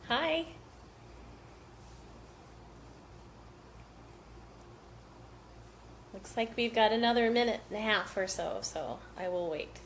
Hi. Looks like we've got another minute and a half or so, so I will wait.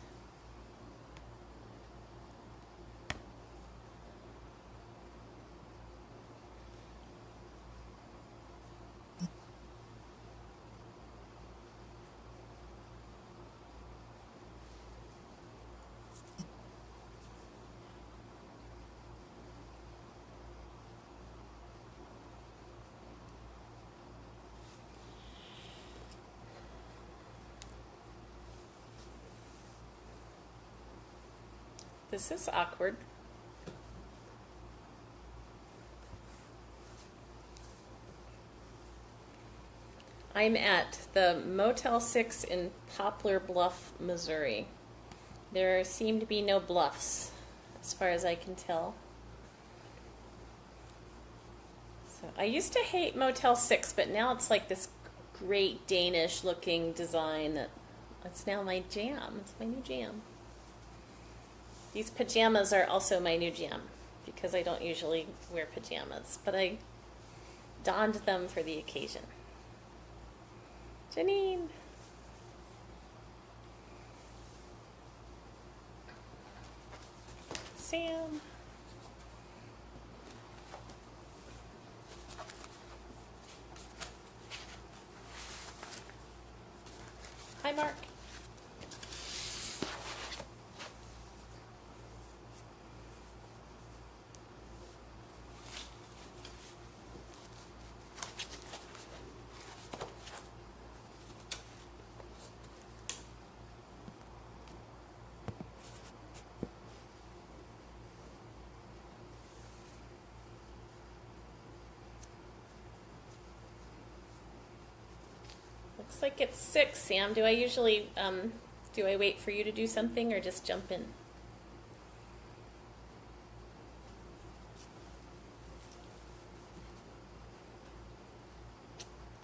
This is awkward. I'm at the Motel 6 in Poplar Bluff, Missouri. There seem to be no bluffs, as far as I can tell. So I used to hate Motel 6, but now it's like this great Danish-looking design that it's now my jam. It's my new jam. These pajamas are also my new jam because I don't usually wear pajamas, but I donned them for the occasion. Janine. Sam. Hi, Mark. Looks like it's 6, Sam. Do I usually, do I wait for you to do something or just jump in?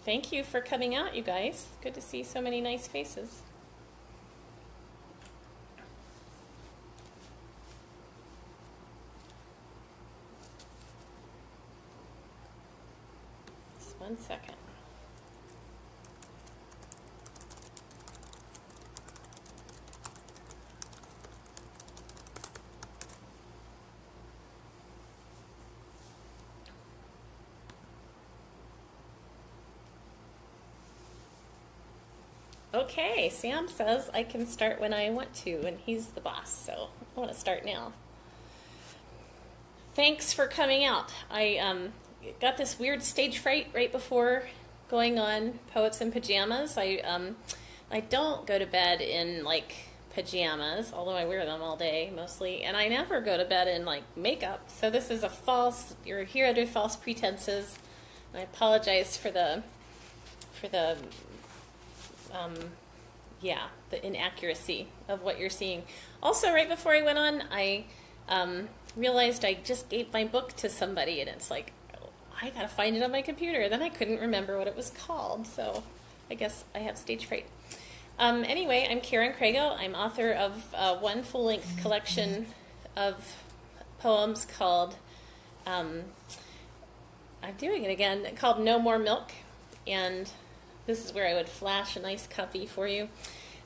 Thank you for coming out, you guys. Good to see so many nice faces. Just 1 second. Okay, Sam says I can start when I want to, and he's the boss, so I want to start now. Thanks for coming out. I got this weird stage fright right before going on Poets in Pajamas. I don't go to bed in like pajamas, although I wear them all day mostly, and I never go to bed in like makeup. So this is a false. You're here under false pretenses. I apologize for the the inaccuracy of what you're seeing. Also, right before I went on, I realized I just gave my book to somebody, and it's like, I gotta find it on my computer. Then I couldn't remember what it was called, so I guess I have stage fright. Anyway, I'm Karen Craigo. I'm author of one full-length collection of poems called, I'm doing it again, called No More Milk, and this is where I would flash a nice copy for you.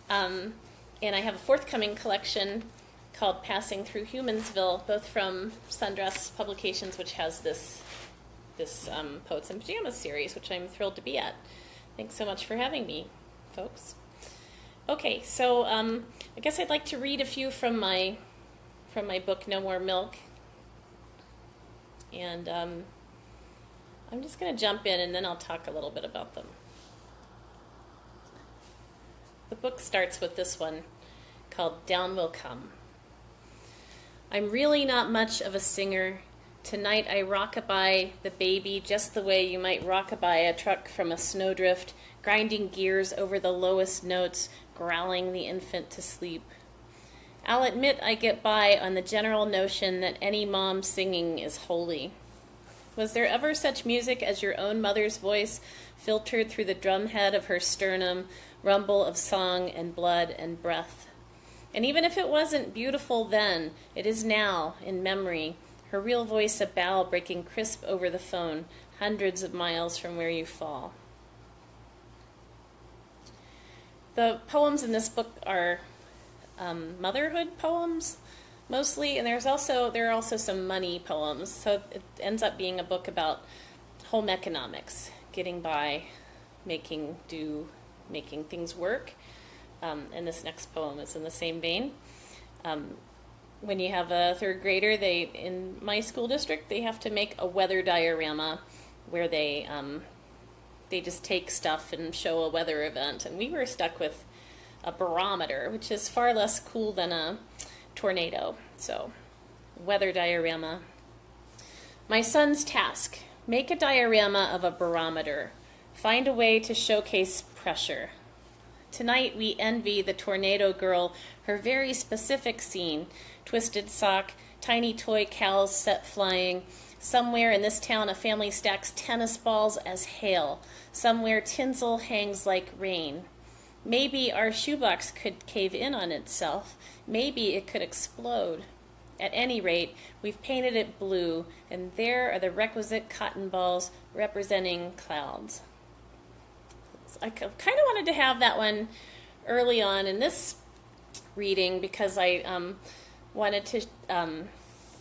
And I have a forthcoming collection called Passing Through Humansville, both from Sundress Publications, which has this Poets in Pajamas series, which I'm thrilled to be at. Thanks so much for having me, folks. Okay, so I guess I'd like to read a few from my book, No More Milk. And I'm just going to jump in, and then I'll talk a little bit about them. The book starts with this one called Down Will Come. I'm really not much of a singer. Tonight I rock-a-bye the baby just the way you might rock-a-bye a truck from a snowdrift, grinding gears over the lowest notes, growling the infant to sleep. I'll admit I get by on the general notion that any mom singing is holy. Was there ever such music as your own mother's voice filtered through the drumhead of her sternum, rumble of song and blood and breath? And even if it wasn't beautiful then, it is now, in memory, her real voice a bow breaking crisp over the phone, hundreds of miles from where you fall. The poems in this book are motherhood poems, mostly, and there are also some money poems. So it ends up being a book about home economics, getting by, making do, making things work. And this next poem is in the same vein. When you have a third grader, in my school district, they have to make a weather diorama where they just take stuff and show a weather event. And we were stuck with a barometer, which is far less cool than a tornado. So, weather diorama. My son's task: make a diorama of a barometer. Find a way to showcase pressure. Tonight we envy the tornado girl her very specific scene: twisted sock, tiny toy cows set flying. Somewhere in this town a family stacks tennis balls as hail. Somewhere tinsel hangs like rain. Maybe our shoebox could cave in on itself. Maybe it could explode. At any rate, we've painted it blue, and there are the requisite cotton balls representing clouds. I kind of wanted to have that one early on in this reading because I wanted to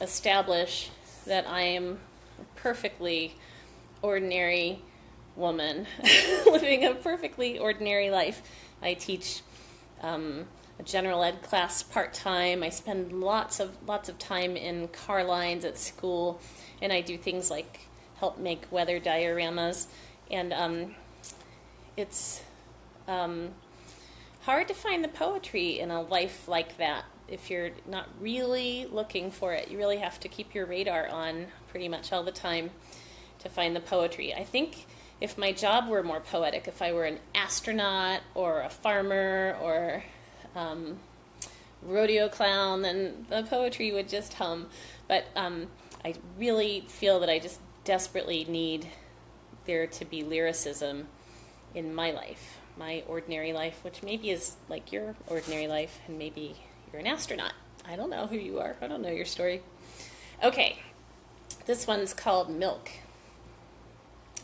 establish that I am a perfectly ordinary woman living a perfectly ordinary life. I teach a general ed class part-time. I spend lots of time in car lines at school, and I do things like help make weather dioramas. And it's hard to find the poetry in a life like that if you're not really looking for it. You really have to keep your radar on pretty much all the time to find the poetry. I think if my job were more poetic, if I were an astronaut or a farmer or rodeo clown, then the poetry would just hum. But I really feel that I just desperately need there to be lyricism in my life, my ordinary life, which maybe is like your ordinary life, and maybe you're an astronaut. I don't know who you are. I don't know your story. Okay, this one's called Milk.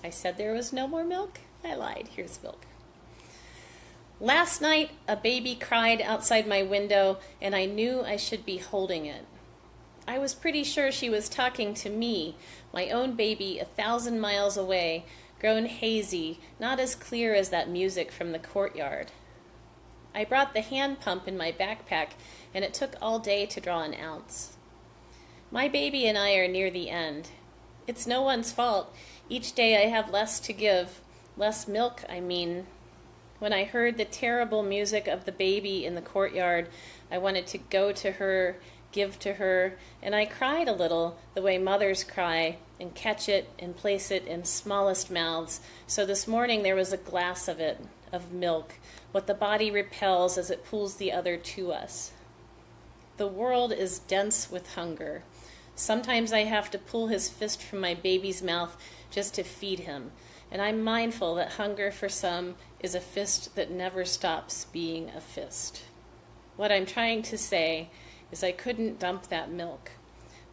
I said there was no more milk. I lied. Here's milk. Last night, a baby cried outside my window, and I knew I should be holding it. I was pretty sure she was talking to me, my own baby 1,000 miles away, grown hazy, not as clear as that music from the courtyard. I brought the hand pump in my backpack, and it took all day to draw an ounce. My baby and I are near the end. It's no one's fault. Each day I have less to give, less milk, I mean. When I heard the terrible music of the baby in the courtyard, I wanted to go to her, give to her, and I cried a little, the way mothers cry, and catch it and place it in smallest mouths. So this morning there was a glass of it, of milk, what the body repels as it pulls the other to us. The world is dense with hunger. Sometimes I have to pull his fist from my baby's mouth just to feed him, and I'm mindful that hunger for some is a fist that never stops being a fist. What I'm trying to say is I couldn't dump that milk.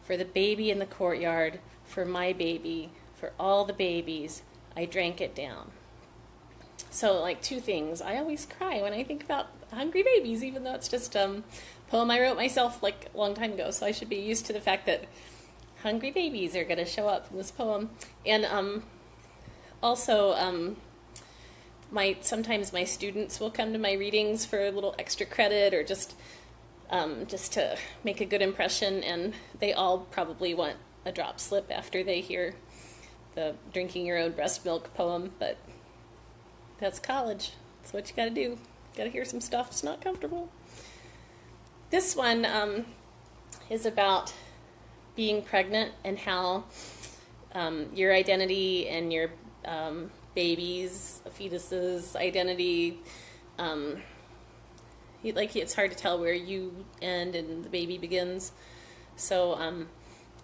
For the baby in the courtyard, for my baby, for all the babies, I drank it down. So, like, two things. I always cry when I think about hungry babies, even though it's just a poem I wrote myself, like, a long time ago. So I should be used to the fact that hungry babies are going to show up in this poem. And also, sometimes my students will come to my readings for a little extra credit or just to make a good impression, and they all probably want a drop slip after they hear the drinking your own breast milk poem, but that's college. That's what you gotta do. Gotta hear some stuff. It's not comfortable. This one is about being pregnant and how your identity and your baby's, fetus's identity, it's hard to tell where you end and the baby begins. So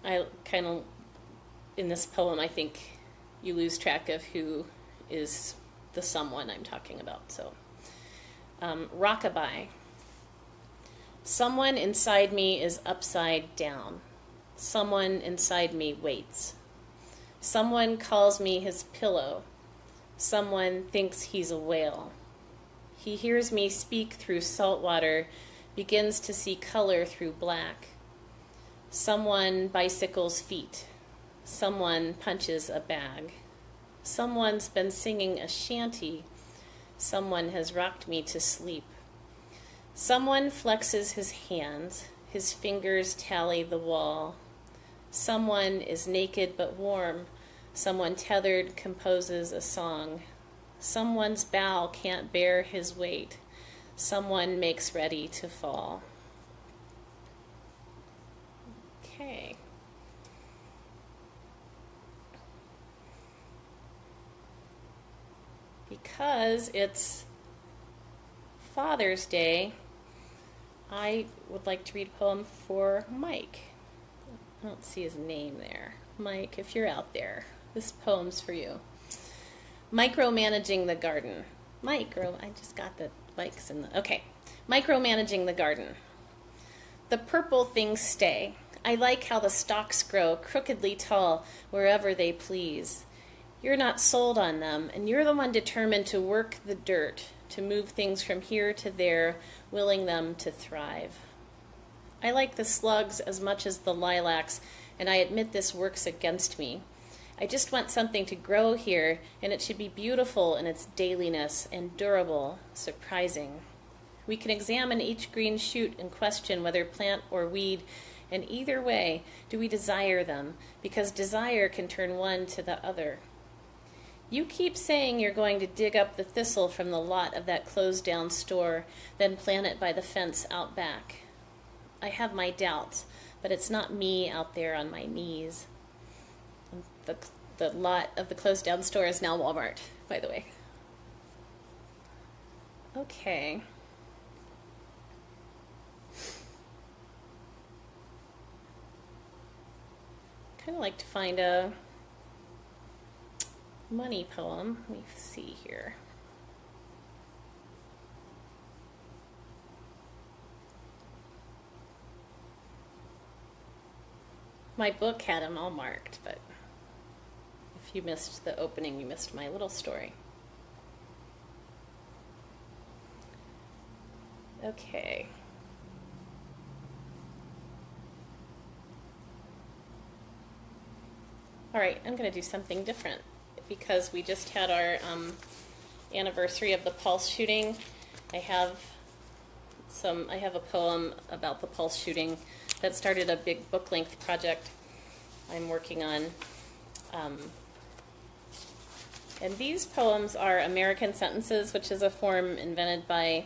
I kind of, in this poem, I think you lose track of who is the someone I'm talking about. So, rockabye. Someone inside me is upside down. Someone inside me waits. Someone calls me his pillow. Someone thinks he's a whale. He hears me speak through salt water, begins to see color through black. Someone bicycles feet. Someone punches a bag. Someone's been singing a shanty. Someone has rocked me to sleep. Someone flexes his hands. His fingers tally the wall. Someone is naked but warm. Someone tethered composes a song. Someone's bow can't bear his weight. Someone makes ready to fall. Okay. Because it's Father's Day, I would like to read a poem for Mike. I don't see his name there. Mike, if you're out there, this poem's for you. Micromanaging the garden. I just got the bikes in the... Okay. Micromanaging the garden. The purple things stay. I like how the stalks grow crookedly tall wherever they please. You're not sold on them, and you're the one determined to work the dirt, to move things from here to there, willing them to thrive. I like the slugs as much as the lilacs, and I admit this works against me. I just want something to grow here, and it should be beautiful in its dailiness and durable, surprising. We can examine each green shoot and question whether plant or weed, and either way, do we desire them, because desire can turn one to the other. You keep saying you're going to dig up the thistle from the lot of that closed-down store, then plant it by the fence out back. I have my doubts, but it's not me out there on my knees. The lot of the closed-down store is now Walmart, by the way. Okay. Kind of like to find a money poem. Let me see here. My book had them all marked, but if you missed the opening, you missed my little story. Okay. All right, I'm going to do something different because we just had our anniversary of the Pulse shooting. I have a poem about the Pulse shooting that started a big book-length project I'm working on. And these poems are American sentences, which is a form invented by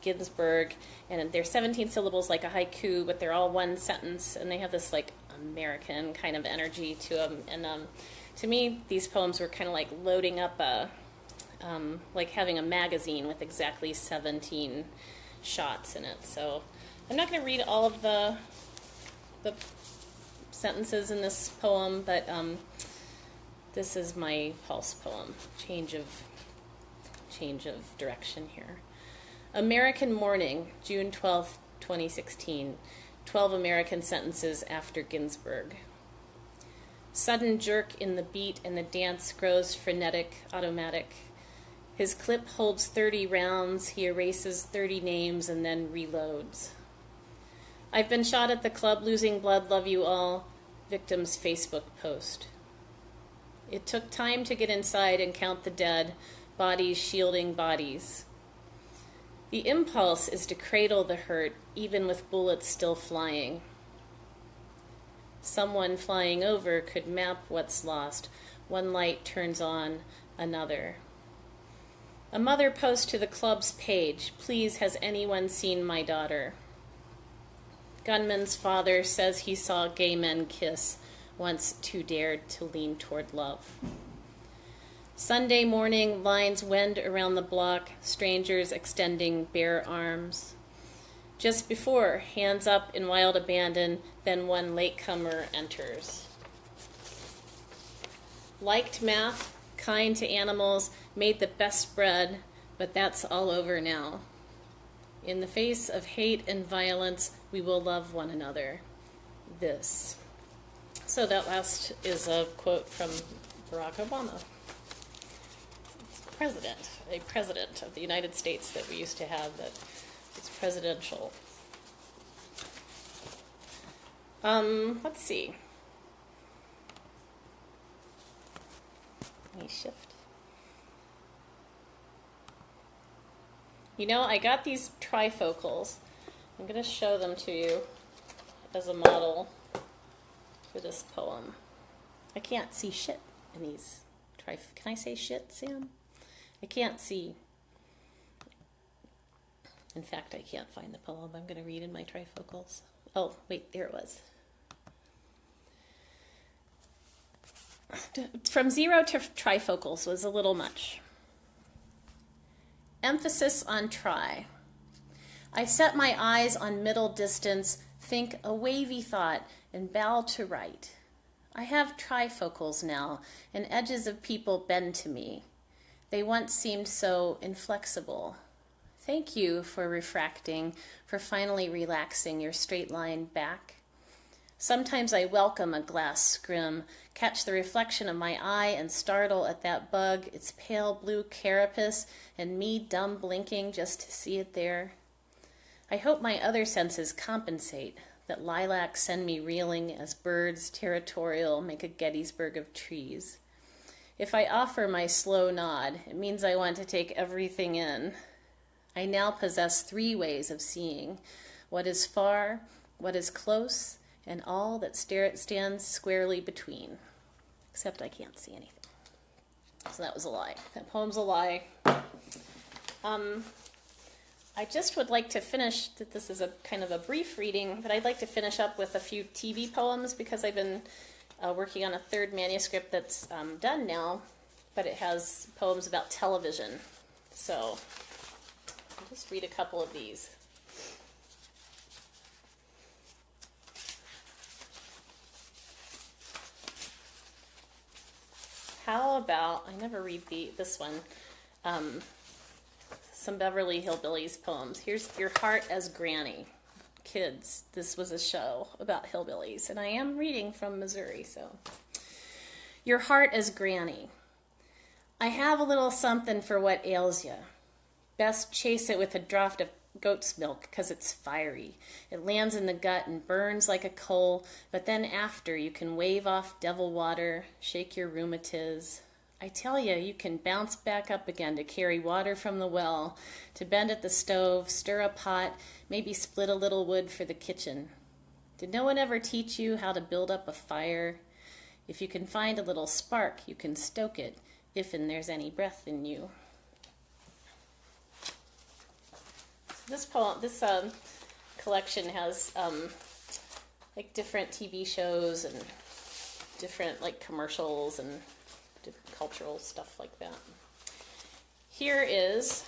Ginsberg, and they're 17 syllables like a haiku, but they're all one sentence, and they have this like American kind of energy to them. And to me, these poems were kind of like loading up like having a magazine with exactly 17 shots in it. So I'm not going to read all of the sentences in this poem, but this is my Pulse poem. Change of direction here. American Morning, June 12th, 2016. 12 American sentences after Ginsberg. Sudden jerk in the beat and the dance grows frenetic, automatic. His clip holds 30 rounds. He erases 30 names and then reloads. I've been shot at the club, losing blood, love you all. Victim's Facebook post. It took time to get inside and count the dead, bodies shielding bodies. The impulse is to cradle the hurt, even with bullets still flying. Someone flying over could map what's lost. One light turns on another. A mother posts to the club's page, "Please, has anyone seen my daughter?" Gunman's father says he saw gay men kiss, once too dared to lean toward love. Sunday morning, lines wend around the block, strangers extending bare arms. Just before, hands up in wild abandon, then one latecomer enters. Liked math, kind to animals, made the best bread, but that's all over now. In the face of hate and violence, we will love one another. this. So that last is a quote from Barack Obama, a president of the United States that we used to have that is presidential. Let's see. Let me shift. You know, I got these trifocals. I'm going to show them to you as a model for this poem. I can't see shit in these Can I say shit, Sam? I can't see. In fact, I can't find the poem I'm going to read in my trifocals. Oh, wait, there it was. From 0 to trifocals was a little much. Emphasis on try. I set my eyes on middle distance, think a wavy thought, and bow to right. I have trifocals now, and edges of people bend to me. They once seemed so inflexible. Thank you for refracting, for finally relaxing your straight line back. Sometimes I welcome a glass scrim, catch the reflection of my eye and startle at that bug, its pale blue carapace, and me dumb blinking just to see it there. I hope my other senses compensate, that lilacs send me reeling as birds, territorial, make a Gettysburg of trees. If I offer my slow nod, it means I want to take everything in. I now possess 3 ways of seeing, what is far, what is close, and all that stands squarely between. Except I can't see anything. So that was a lie. That poem's a lie. I just would like to finish, that this is a kind of a brief reading, but I'd like to finish up with a few TV poems because I've been working on a 3rd manuscript that's done now, but it has poems about television. So I'll just read a couple of these. How about, I never read this one, some Beverly Hillbillies poems. Here's Your Heart as Granny. Kids, this was a show about hillbillies, and I am reading from Missouri, so. Your Heart as Granny. I have a little something for what ails ya. Best chase it with a draught of goat's milk, 'cause it's fiery. It lands in the gut and burns like a coal, but then after you can wave off devil water, shake your rheumatiz. I tell you, you can bounce back up again to carry water from the well, to bend at the stove, stir a pot, maybe split a little wood for the kitchen. Did no one ever teach you how to build up a fire? If you can find a little spark, you can stoke it, if and there's any breath in you. This collection has like different TV shows and different like commercials and cultural stuff like that. Here is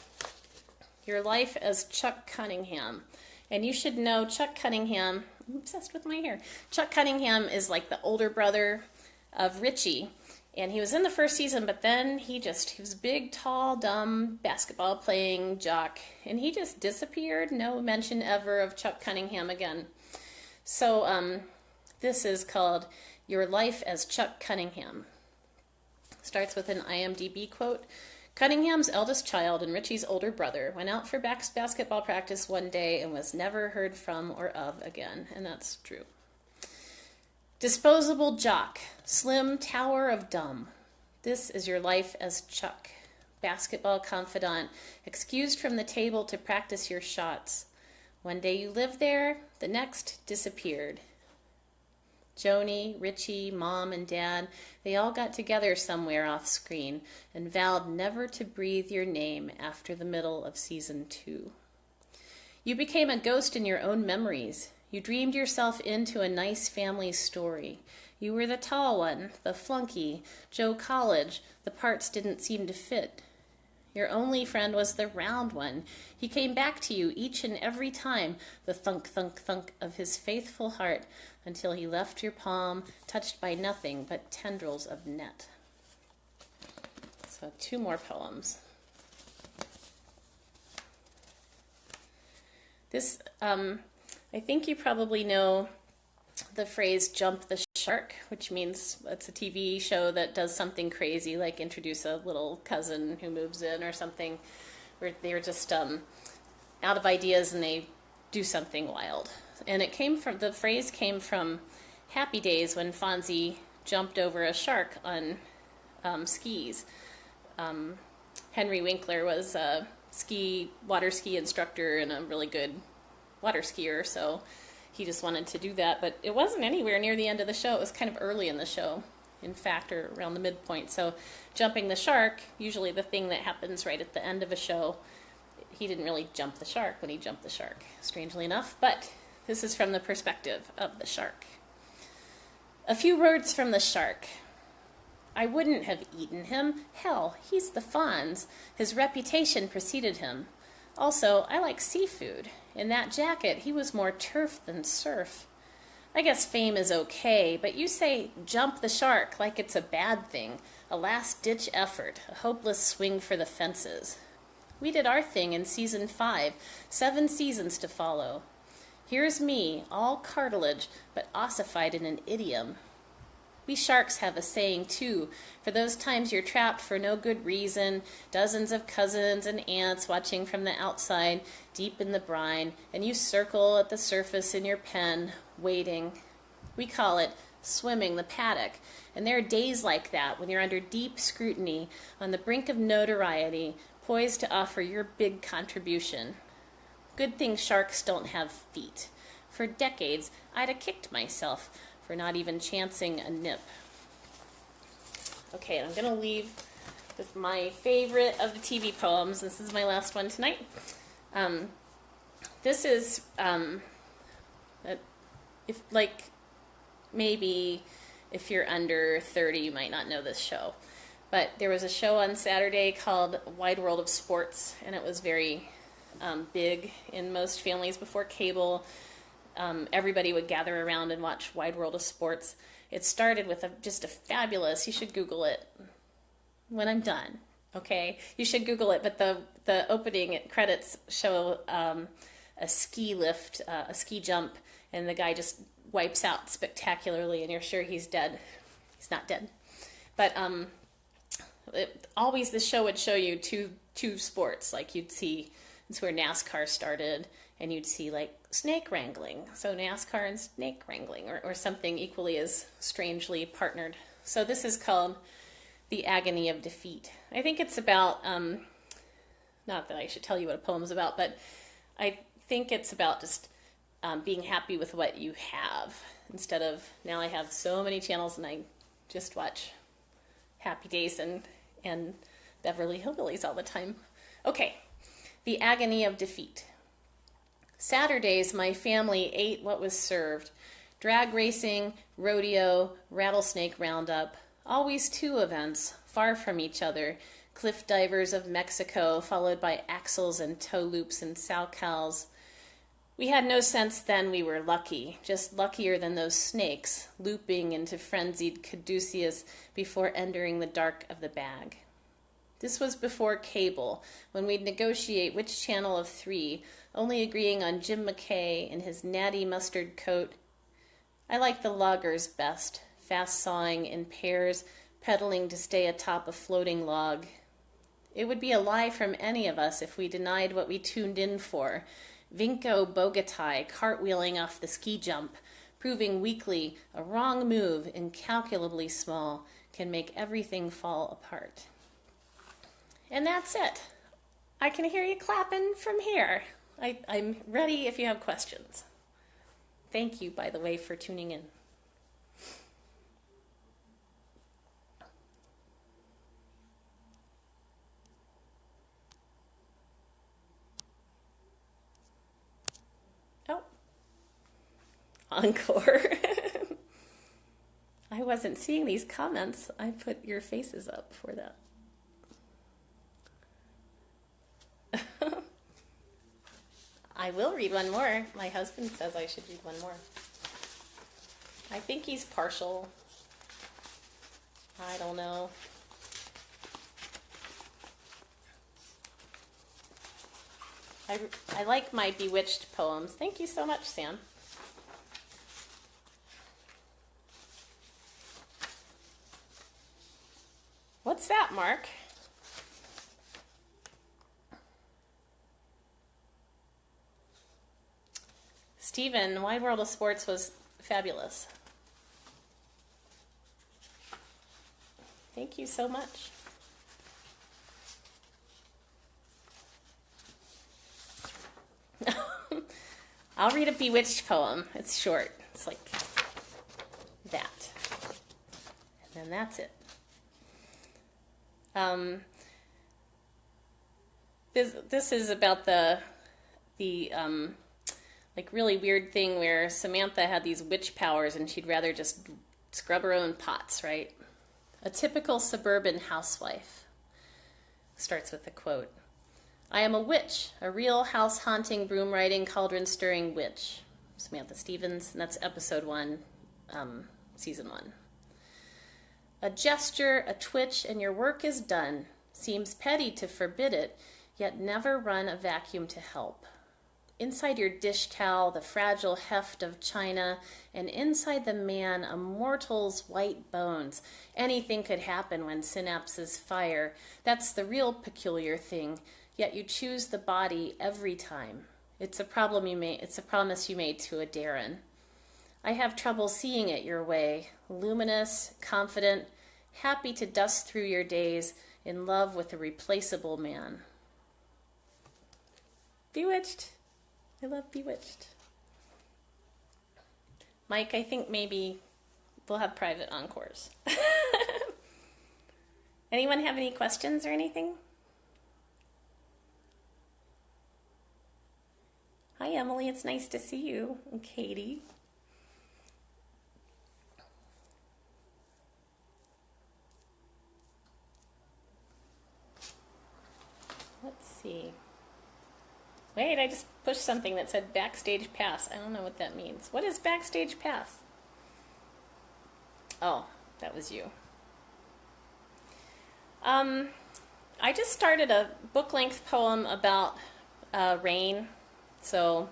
Your Life as Chuck Cunningham. And you should know Chuck Cunningham, I'm obsessed with my hair. Chuck Cunningham is like the older brother of Richie. And he was in the 1st season, but then he was big, tall, dumb, basketball playing jock. And he just disappeared. No mention ever of Chuck Cunningham again. So this is called Your Life as Chuck Cunningham. Starts with an IMDb quote. Cunningham's eldest child and Richie's older brother went out for basketball practice one day and was never heard from or of again. And that's true. Disposable jock, slim tower of dumb. This is your life as Chuck. Basketball confidant, excused from the table to practice your shots. One day you lived there, the next disappeared. Joni, Richie, Mom, and Dad, they all got together somewhere off screen and vowed never to breathe your name after the middle of season 2. You became a ghost in your own memories. You dreamed yourself into a nice family story. You were the tall one, the flunky, Joe College. The parts didn't seem to fit. Your only friend was the round one. He came back to you each and every time, the thunk, thunk, thunk of his faithful heart, until he left your palm, touched by nothing but tendrils of net. So 2 more poems. This, I think you probably know the phrase jump the shark, which means it's a TV show that does something crazy, like introduce a little cousin who moves in or something, where they're just out of ideas and they do something wild. And the phrase came from Happy Days when Fonzie jumped over a shark on skis. Henry Winkler was a water ski instructor and a really good water skier, so he just wanted to do that. But it wasn't anywhere near the end of the show. It was kind of early in the show, in fact, or around the midpoint. So jumping the shark, usually the thing that happens right at the end of a show, he didn't really jump the shark when he jumped the shark, strangely enough. But this is from the perspective of the shark. A few words from the shark. I wouldn't have eaten him. Hell, he's the Fonz. His reputation preceded him. Also, I like seafood. In that jacket, he was more turf than surf. I guess fame is okay, but you say jump the shark like it's a bad thing, a last-ditch effort, a hopeless swing for the fences. We did our thing in season 5, 7 seasons to follow. Here's me, all cartilage, but ossified in an idiom. We sharks have a saying, too, for those times you're trapped for no good reason, dozens of cousins and aunts watching from the outside, deep in the brine, and you circle at the surface in your pen, waiting. We call it swimming the paddock, and there are days like that when you're under deep scrutiny, on the brink of notoriety, poised to offer your big contribution. Good thing sharks don't have feet. For decades, I'd have kicked myself for not even chancing a nip. Okay, I'm going to leave with my favorite of the TV poems. This is my last one tonight. This is, maybe if you're under 30, you might not know this show. But there was a show on Saturday called Wide World of Sports, and it was very big in most families before cable. Everybody would gather around and watch Wide World of Sports. It started with just a fabulous, you should Google it when I'm done, okay? You should Google it, but the opening credits show a ski lift, a ski jump, and the guy just wipes out spectacularly, and you're sure he's dead. He's not dead. But always the show would show you two sports, like you'd see, it's where NASCAR started, and you'd see like snake wrangling. So NASCAR and snake wrangling, or something equally as strangely partnered. So this is called The Agony of Defeat. I think it's about, not that I should tell you what a poem's about, but I think it's about just being happy with what you have. Instead of, now I have so many channels and I just watch Happy Days and Beverly Hillbillies all the time. Okay, The Agony of Defeat. Saturdays, my family ate what was served. Drag racing, rodeo, rattlesnake roundup. Always 2 events, far from each other. Cliff divers of Mexico, followed by axles and toe loops and sow-cows. We had no sense then we were lucky, just luckier than those snakes, looping into frenzied caduceus before entering the dark of the bag. This was before cable, when we'd negotiate which channel of 3, only agreeing on Jim McKay in his natty mustard coat. I liked the loggers best, fast sawing in pairs, pedaling to stay atop a floating log. It would be a lie from any of us if we denied what we tuned in for. Vinco Bogatai cartwheeling off the ski jump, proving weakly a wrong move, incalculably small, can make everything fall apart. And that's it. I can hear you clapping from here. I'm ready if you have questions. Thank you, by the way, for tuning in. Oh, encore. I wasn't seeing these comments. I put your faces up for that. I will read one more. My husband says I should read one more. I think he's partial. I don't know. I like my bewitched poems. Thank you so much, Sam. What's that, Mark? Stephen, Wide World of Sports was fabulous. Thank you so much. I'll read a Bewitched poem. It's short. It's like that. And then that's it. This is about the like really weird thing where Samantha had these witch powers and she'd rather just scrub her own pots, right? A typical suburban housewife. Starts with a quote. I am a witch, a real house-haunting, broom-riding, cauldron-stirring witch. Samantha Stevens, and that's episode 1, season 1. A gesture, a twitch, and your work is done. Seems petty to forbid it, yet never run a vacuum to help. Inside your dish towel, the fragile heft of china, and inside the man, a mortal's white bones. Anything could happen when synapses fire. That's the real peculiar thing. Yet you choose the body every time. It's a problem you made. It's a promise you made to a Darren. I have trouble seeing it your way. Luminous, confident, happy to dust through your days, in love with a replaceable man. Bewitched. I love Bewitched. Mike, I think maybe we'll have private encores. Anyone have any questions or anything? Hi, Emily. It's nice to see you. And Katie. Let's see. Wait, I just pushed something that said Backstage Pass. I don't know what that means. What is Backstage Pass? Oh, that was you. I just started a book-length poem about rain. So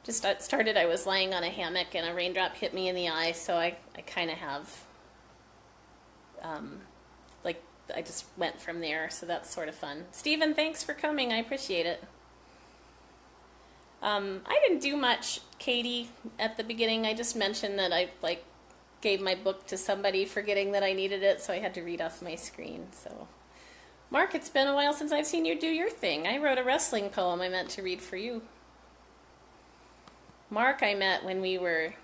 just started, I was lying on a hammock and a raindrop hit me in the eye, so I kind of have, I just went from there, so that's sort of fun. Stephen, thanks for coming. I appreciate it. I didn't do much, Katie, at the beginning. I just mentioned that I, gave my book to somebody forgetting that I needed it, so I had to read off my screen, so... Mark, it's been a while since I've seen you do your thing. I wrote a wrestling poem I meant to read for you. Mark I met when we were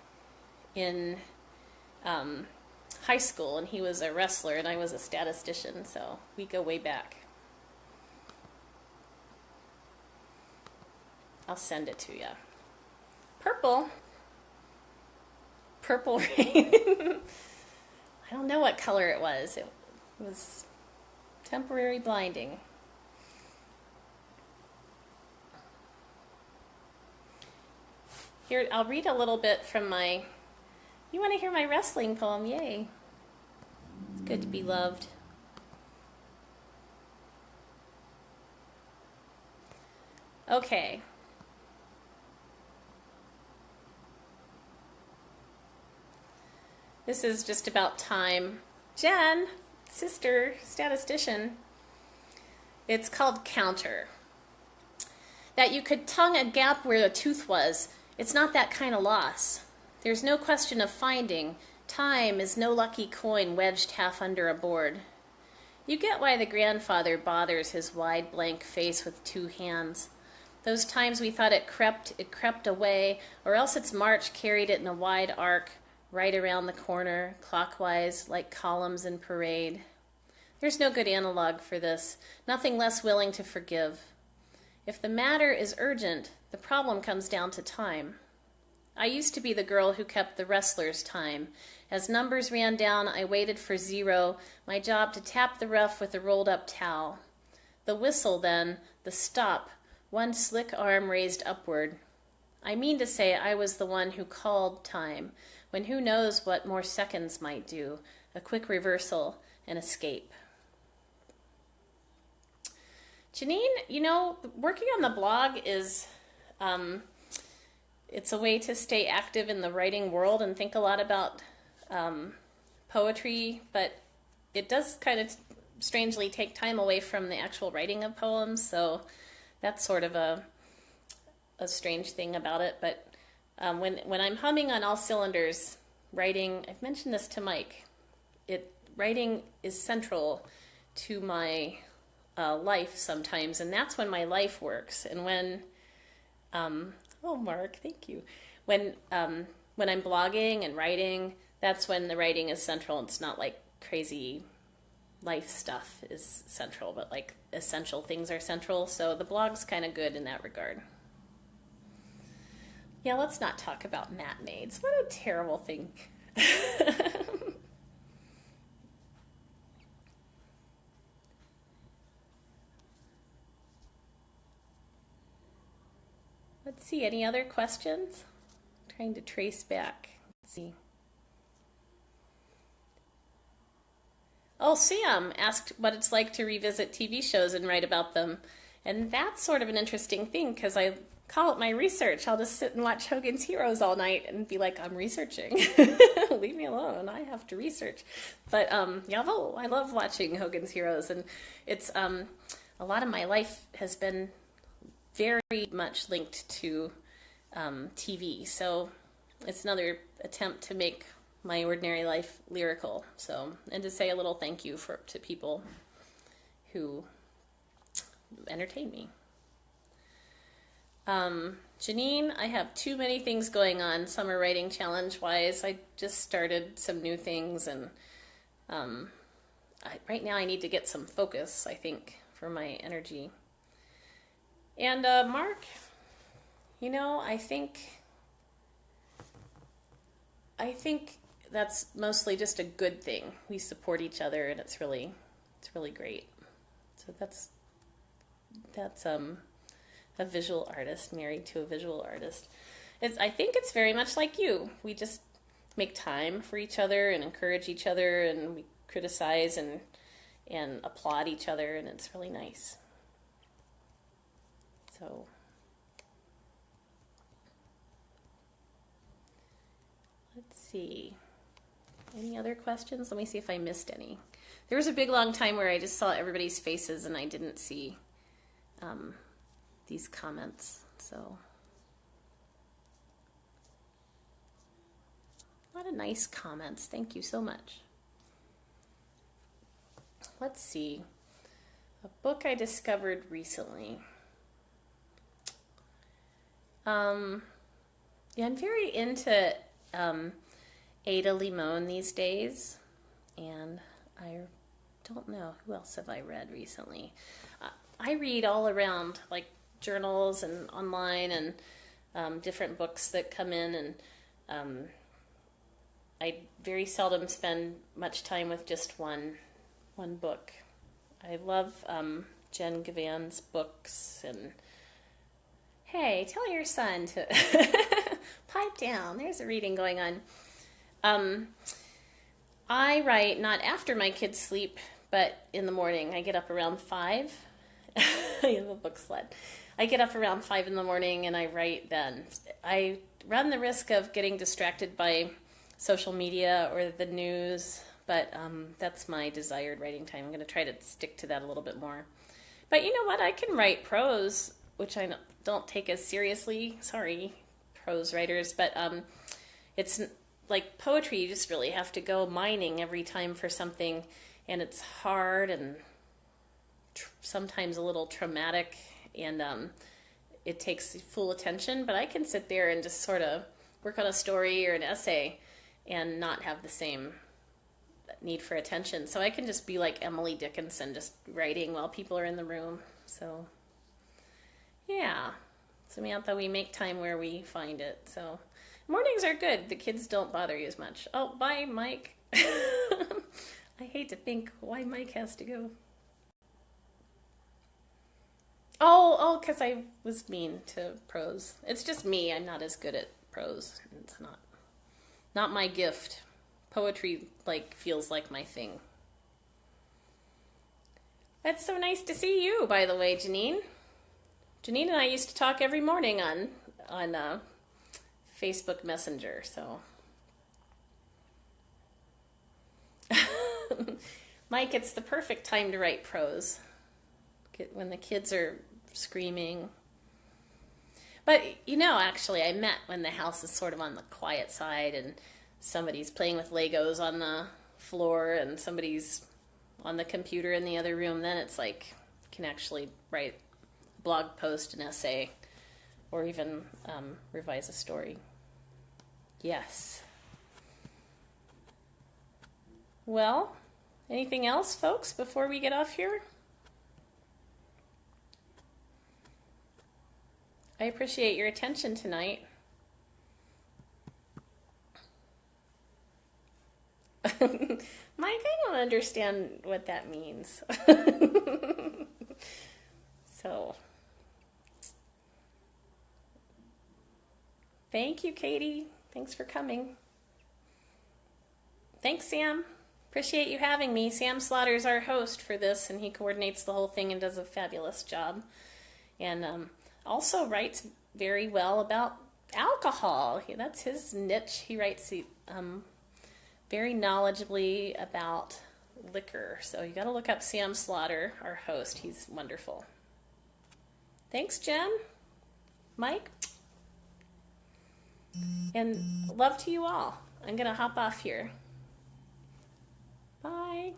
in high school, and he was a wrestler, and I was a statistician, so we go way back. I'll send it to you. Purple. Purple rain. I don't know what color it was. It was temporary blinding. Here, I'll read a little bit from my... You want to hear my wrestling poem? Yay. It's good to be loved. Okay. This is just about time. Jen, sister, statistician. It's called Counter. That you could tongue a gap where a tooth was, it's not that kind of loss. There's no question of finding. Time is no lucky coin wedged half under a board. You get why the grandfather bothers his wide blank face with 2 hands. Those times we thought it crept away, or else its march carried it in a wide arc, right around the corner, clockwise, like columns in parade. There's no good analog for this, nothing less willing to forgive. If the matter is urgent, the problem comes down to time. I used to be the girl who kept the wrestler's time. As numbers ran down, I waited for 0, my job to tap the ref with a rolled-up towel. The whistle, then, the stop, one slick arm raised upward. I mean to say I was the one who called time, when who knows what more seconds might do, a quick reversal, an escape. Janine, you know, working on the blog is, it's a way to stay active in the writing world and think a lot about poetry, but it does kind of strangely take time away from the actual writing of poems, so that's sort of a strange thing about it. But when I'm humming on all cylinders, writing, I've mentioned this to Mike, writing is central to my life sometimes, and that's when my life works. And when, oh, Mark, thank you. When I'm blogging and writing, that's when the writing is central. It's not like crazy life stuff is central, but like essential things are central. So the blog's kind of good in that regard. Yeah, let's not talk about mat maids. What a terrible thing. Let's see, any other questions? I'm trying to trace back. Let's see. Oh, Sam asked what it's like to revisit TV shows and write about them. And that's sort of an interesting thing because I call it my research. I'll just sit and watch Hogan's Heroes all night and be like, I'm researching. Leave me alone. I have to research. But I love watching Hogan's Heroes. And it's a lot of my life has been very much linked to TV. So it's another attempt to make my ordinary life lyrical. So, and to say a little thank you to people who entertain me. Janine, I have too many things going on summer writing challenge wise. I just started some new things, and right now I need to get some focus, I think, for my energy. And Mark, I think that's mostly just a good thing. We support each other, and it's really great. So that's a visual artist married to a visual artist. I think it's very much like you. We just make time for each other and encourage each other, and we criticize and applaud each other, and it's really nice. So let's see. Any other questions? Let me see if I missed any. There was a big long time where I just saw everybody's faces and I didn't see these comments. So a lot of nice comments. Thank you so much. Let's see. A book I discovered recently. Yeah, I'm very into Ada Limon these days, and I don't know, who else have I read recently? I read all around, like journals and online and different books that come in, and I very seldom spend much time with just one book. I love Jen Gavan's books, and hey, tell your son to pipe down. There's a reading going on. I write not after my kids sleep, but in the morning. I get up around 5. I have a book sled. I get up around 5 in the morning and I write then. I run the risk of getting distracted by social media or the news, but that's my desired writing time. I'm going to try to stick to that a little bit more. But you know what? I can write prose, which I don't take as seriously. Sorry, prose writers, but it's like poetry. You just really have to go mining every time for something, and it's hard and sometimes a little traumatic, and it takes full attention. But I can sit there and just sort of work on a story or an essay and not have the same need for attention. So I can just be like Emily Dickinson, just writing while people are in the room. So yeah, Samantha, we make time where we find it. So mornings are good. The kids don't bother you as much. Oh, bye, Mike. I hate to think why Mike has to go. Oh, because I was mean to prose. It's just me. I'm not as good at prose. It's not my gift. Poetry feels like my thing. It's so nice to see you, by the way, Janine. Janine and I used to talk every morning on Facebook Messenger, so. Mike, it's the perfect time to write prose. When the kids are screaming. But, actually, I meant when the house is sort of on the quiet side and somebody's playing with Legos on the floor and somebody's on the computer in the other room, then it's like you can actually write a blog post, an essay, or even revise a story. Yes. Well, anything else, folks, before we get off here? I appreciate your attention tonight. Mike, I don't understand what that means. So, thank you, Katie. Thanks for coming. Thanks, Sam. Appreciate you having me. Sam Slaughter's our host for this, and he coordinates the whole thing and does a fabulous job. And also writes very well about alcohol. That's his niche. He writes very knowledgeably about liquor. So you got to look up Sam Slaughter, our host. He's wonderful. Thanks, Jen. Mike. And love to you all. I'm going to hop off here. Bye.